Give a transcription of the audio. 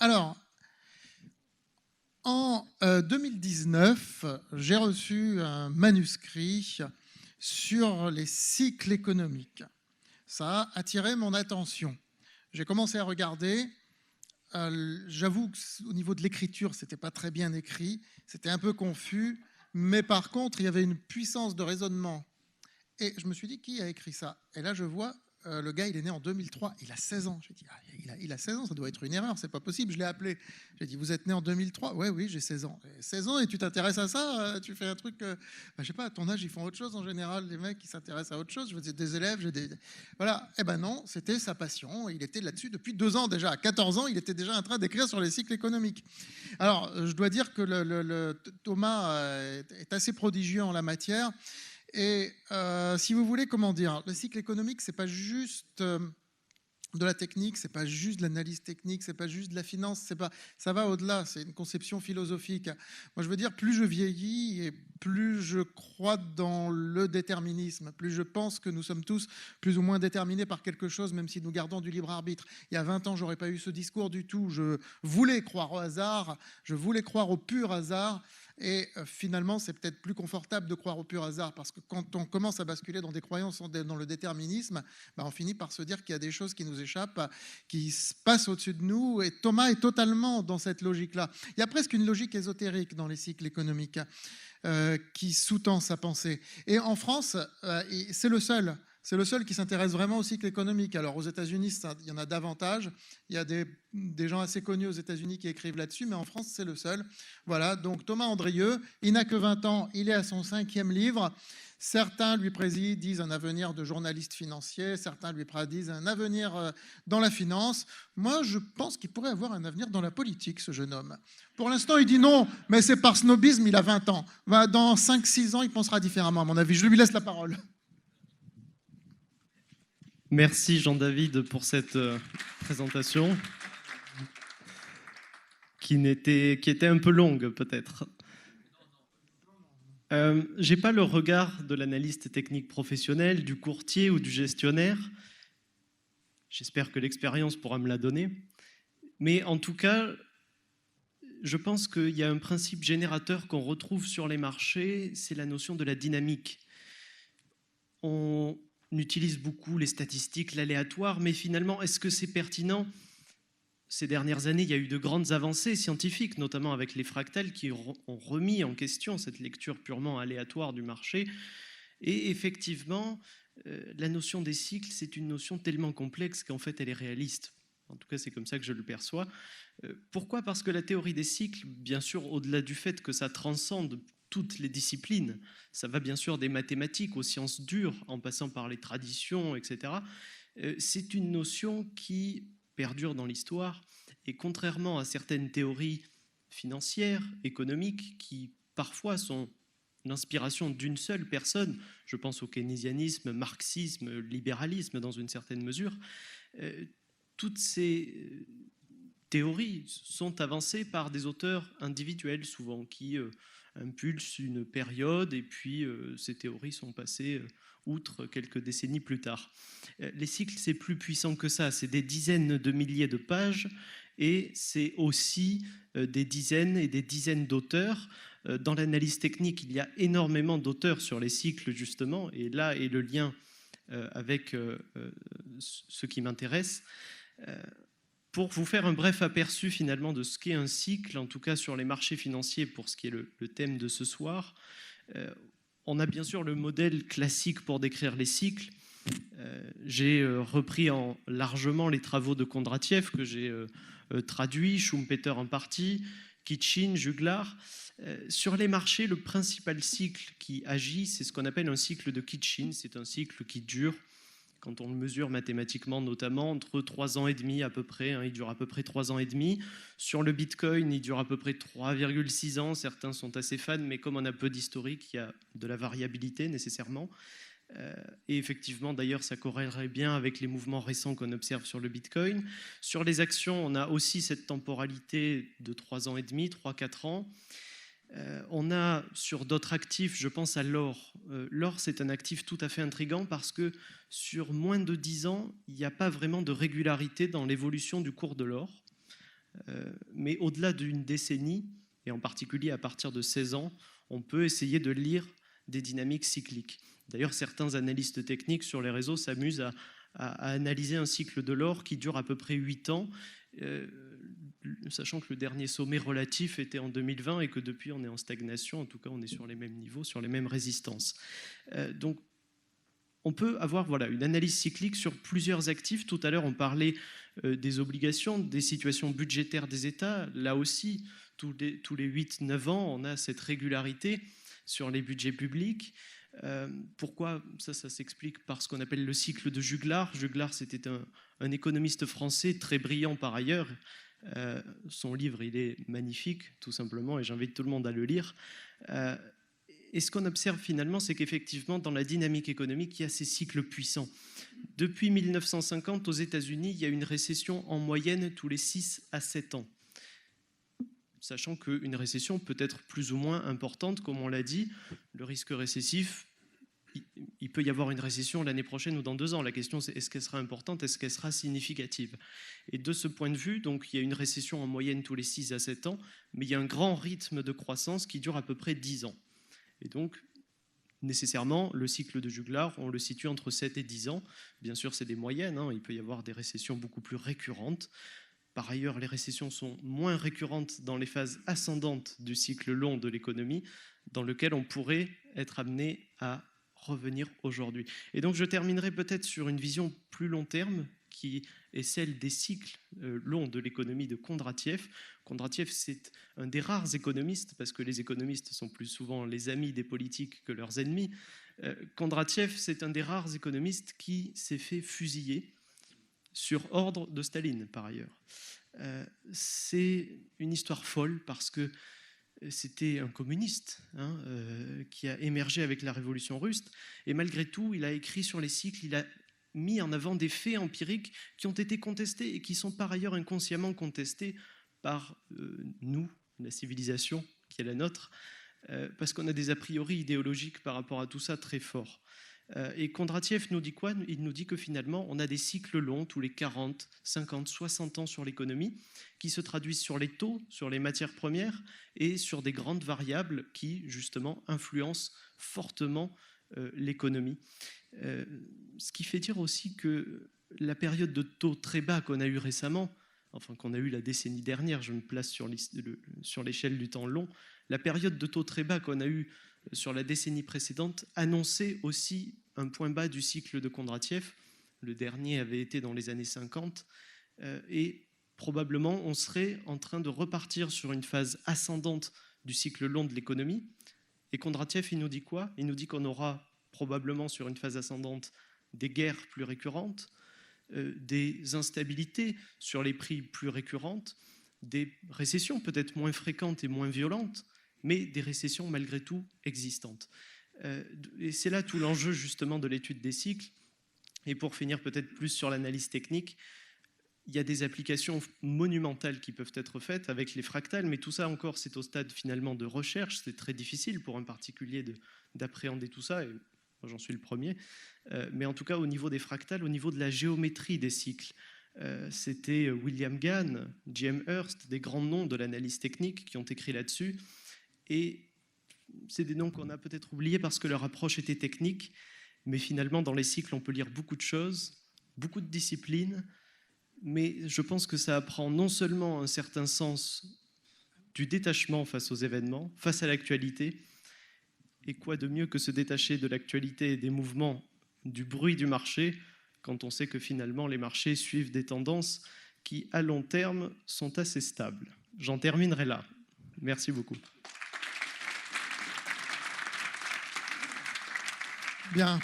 Alors, en 2019, j'ai reçu un manuscrit sur les cycles économiques. Ça a attiré mon attention. J'ai commencé à regarder. J'avoue qu'au niveau de l'écriture, c'était pas très bien écrit, c'était un peu confus, mais par contre, il y avait une puissance de raisonnement. Et je me suis dit, qui a écrit ça? Et là, je vois, le gars, il est né en 2003, il a 16 ans. J'ai dit, il a 16 ans, ça doit être une erreur, c'est pas possible. Je l'ai appelé. J'ai dit, vous êtes né en 2003? Ouais, oui, j'ai 16 ans. 16 ans et tu t'intéresses à ça? Tu fais un truc, je sais pas, à ton âge, ils font autre chose en général, les mecs qui s'intéressent à autre chose. Je faisais des élèves, voilà. Eh ben non, c'était sa passion. Il était là-dessus depuis 2 ans déjà. À 14 ans, il était déjà en train d'écrire sur les cycles économiques. Alors, je dois dire que Thomas est assez prodigieux en la matière. Et si vous voulez, comment dire, le cycle économique, c'est pas juste de la technique, c'est pas juste de l'analyse technique, c'est pas juste de la finance, c'est pas, ça va au-delà, c'est une conception philosophique. Moi, je veux dire, plus je vieillis et plus je crois dans le déterminisme, plus je pense que nous sommes tous plus ou moins déterminés par quelque chose, même si nous gardons du libre arbitre. Il y a 20 ans, j'aurais pas eu ce discours du tout. Je voulais croire au hasard, je voulais croire au pur hasard. Et finalement, c'est peut-être plus confortable de croire au pur hasard, parce que quand on commence à basculer dans des croyances dans le déterminisme, on finit par se dire qu'il y a des choses qui nous échappent, qui se passent au-dessus de nous. Et Thomas est totalement dans cette logique-là. Il y a presque une logique ésotérique dans les cycles économiques qui sous-tend sa pensée. Et en France, c'est le seul. C'est le seul qui s'intéresse vraiment au cycle économique. Alors aux États-Unis, il y en a davantage. Il y a des gens assez connus aux États-Unis qui écrivent là-dessus, mais en France, c'est le seul. Voilà, donc Thomas Andrieux, il n'a que 20 ans, il est à son 5e livre. Certains lui disent un avenir de journaliste financier, certains lui prédisent un avenir dans la finance. Moi, je pense qu'il pourrait avoir un avenir dans la politique, ce jeune homme. Pour l'instant, il dit non, mais c'est par snobisme, il a 20 ans. Dans 5-6 ans, il pensera différemment, à mon avis. Je lui laisse la parole. Merci Jean-David pour cette présentation qui était un peu longue peut-être. J'ai pas le regard de l'analyste technique professionnel, du courtier ou du gestionnaire. J'espère que l'expérience pourra me la donner. Mais en tout cas, je pense qu'il y a un principe générateur qu'on retrouve sur les marchés, c'est la notion de la dynamique. On utilise beaucoup les statistiques, l'aléatoire, mais finalement, est-ce que c'est pertinent? Ces dernières années, il y a eu de grandes avancées scientifiques, notamment avec les fractales, qui ont remis en question cette lecture purement aléatoire du marché. Et effectivement, la notion des cycles, c'est une notion tellement complexe qu'en fait, elle est réaliste. En tout cas, c'est comme ça que je le perçois. Pourquoi? Parce que la théorie des cycles, bien sûr, au-delà du fait que ça transcende toutes les disciplines, ça va bien sûr des mathématiques aux sciences dures, en passant par les traditions, etc. C'est une notion qui perdure dans l'histoire, et contrairement à certaines théories financières, économiques, qui parfois sont l'inspiration d'une seule personne, je pense au keynésianisme, marxisme, libéralisme dans une certaine mesure, toutes ces théories sont avancées par des auteurs individuels souvent, qui impulsent une période et puis ces théories sont passées outre quelques décennies plus tard. Les cycles, c'est plus puissant que ça, c'est des dizaines de milliers de pages et c'est aussi des dizaines et des dizaines d'auteurs. Dans l'analyse technique, il y a énormément d'auteurs sur les cycles justement, et là est le lien avec ce qui m'intéresse. Pour vous faire un bref aperçu finalement de ce qu'est un cycle, en tout cas sur les marchés financiers pour ce qui est le thème de ce soir, on a bien sûr le modèle classique pour décrire les cycles. J'ai repris largement les travaux de Kondratiev que j'ai traduits, Schumpeter en partie, Kitchin, Juglar. Sur les marchés, le principal cycle qui agit, c'est ce qu'on appelle un cycle de Kitchin. C'est un cycle qui dure, quand on le mesure mathématiquement notamment, entre 3 ans et demi à peu près, il dure à peu près 3 ans et demi. Sur le Bitcoin, il dure à peu près 3,6 ans, certains sont assez fans, mais comme on a peu d'historique, il y a de la variabilité nécessairement. Et effectivement, d'ailleurs, ça corrélerait bien avec les mouvements récents qu'on observe sur le Bitcoin. Sur les actions, on a aussi cette temporalité de 3 ans et demi, 3-4 ans. On a sur d'autres actifs, je pense à l'or. L'or, c'est un actif tout à fait intriguant parce que sur moins de 10 ans, il n'y a pas vraiment de régularité dans l'évolution du cours de l'or. Mais au-delà d'une décennie, et en particulier à partir de 16 ans, on peut essayer de lire des dynamiques cycliques. D'ailleurs, certains analystes techniques sur les réseaux s'amusent à analyser un cycle de l'or qui dure à peu près 8 ans, sachant que le dernier sommet relatif était en 2020 et que depuis on est en stagnation, en tout cas on est sur les mêmes niveaux, sur les mêmes résistances. Donc on peut avoir une analyse cyclique sur plusieurs actifs. Tout à l'heure on parlait des obligations, des situations budgétaires des États. Là aussi, tous les 8-9 ans, on a cette régularité sur les budgets publics. Pourquoi ça s'explique par ce qu'on appelle le cycle de Juglar. Juglar, c'était un économiste français très brillant par ailleurs. Son livre, il est magnifique, tout simplement, et j'invite tout le monde à le lire. Et ce qu'on observe finalement, c'est qu'effectivement, dans la dynamique économique, il y a ces cycles puissants. Depuis 1950, aux États-Unis, il y a une récession en moyenne tous les 6 à 7 ans. Sachant qu'une récession peut être plus ou moins importante, comme on l'a dit, le risque récessif, il peut y avoir une récession l'année prochaine ou dans 2 ans. La question, c'est est-ce qu'elle sera importante, est-ce qu'elle sera significative? Et de ce point de vue, donc, il y a une récession en moyenne tous les 6 à 7 ans, mais il y a un grand rythme de croissance qui dure à peu près 10 ans. Et donc, nécessairement, le cycle de Juglar, on le situe entre 7 et 10 ans. Bien sûr, c'est des moyennes, hein, il peut y avoir des récessions beaucoup plus récurrentes. Par ailleurs, les récessions sont moins récurrentes dans les phases ascendantes du cycle long de l'économie, dans lequel on pourrait être amené à revenir aujourd'hui. Et donc, je terminerai peut-être sur une vision plus long terme, qui est celle des cycles longs de l'économie de Kondratiev. Kondratiev, c'est un des rares économistes, parce que les économistes sont plus souvent les amis des politiques que leurs ennemis. Kondratiev, c'est un des rares économistes qui s'est fait fusiller sur ordre de Staline, par ailleurs. C'est une histoire folle parce que c'était un communiste qui a émergé avec la révolution russe, et malgré tout, il a écrit sur les cycles, il a mis en avant des faits empiriques qui ont été contestés et qui sont par ailleurs inconsciemment contestés par nous, la civilisation qui est la nôtre, parce qu'on a des a priori idéologiques par rapport à tout ça très forts. Et Kondratiev nous dit quoi? Il nous dit que finalement, on a des cycles longs, tous les 40, 50, 60 ans sur l'économie, qui se traduisent sur les taux, sur les matières premières et sur des grandes variables qui, justement, influencent fortement l'économie. Ce qui fait dire aussi que la période de taux très bas qu'on a eue récemment, enfin qu'on a eue la décennie dernière, je me place sur l'échelle du temps long, la période de taux très bas qu'on a eue sur la décennie précédente annonçait aussi un point bas du cycle de Kondratiev. Le dernier avait été dans les années 50 et probablement on serait en train de repartir sur une phase ascendante du cycle long de l'économie. Et Kondratiev, il nous dit quoi? Il nous dit qu'on aura probablement sur une phase ascendante des guerres plus récurrentes, des instabilités sur les prix plus récurrentes, des récessions peut-être moins fréquentes et moins violentes, mais des récessions malgré tout existantes. Et c'est là tout l'enjeu justement de l'étude des cycles. Et pour finir peut-être plus sur l'analyse technique, il y a des applications monumentales qui peuvent être faites avec les fractales, mais tout ça encore c'est au stade finalement de recherche, c'est très difficile pour un particulier d'appréhender tout ça, et moi j'en suis le premier, mais en tout cas au niveau des fractales, au niveau de la géométrie des cycles, c'était William Gann, J.M. Hurst, des grands noms de l'analyse technique qui ont écrit là-dessus. Et c'est des noms qu'on a peut-être oubliés parce que leur approche était technique, mais finalement, dans les cycles, on peut lire beaucoup de choses, beaucoup de disciplines, mais je pense que ça apprend non seulement un certain sens du détachement face aux événements, face à l'actualité, et quoi de mieux que se détacher de l'actualité et des mouvements, du bruit du marché, quand on sait que finalement, les marchés suivent des tendances qui, à long terme, sont assez stables. J'en terminerai là. Merci beaucoup. Bien.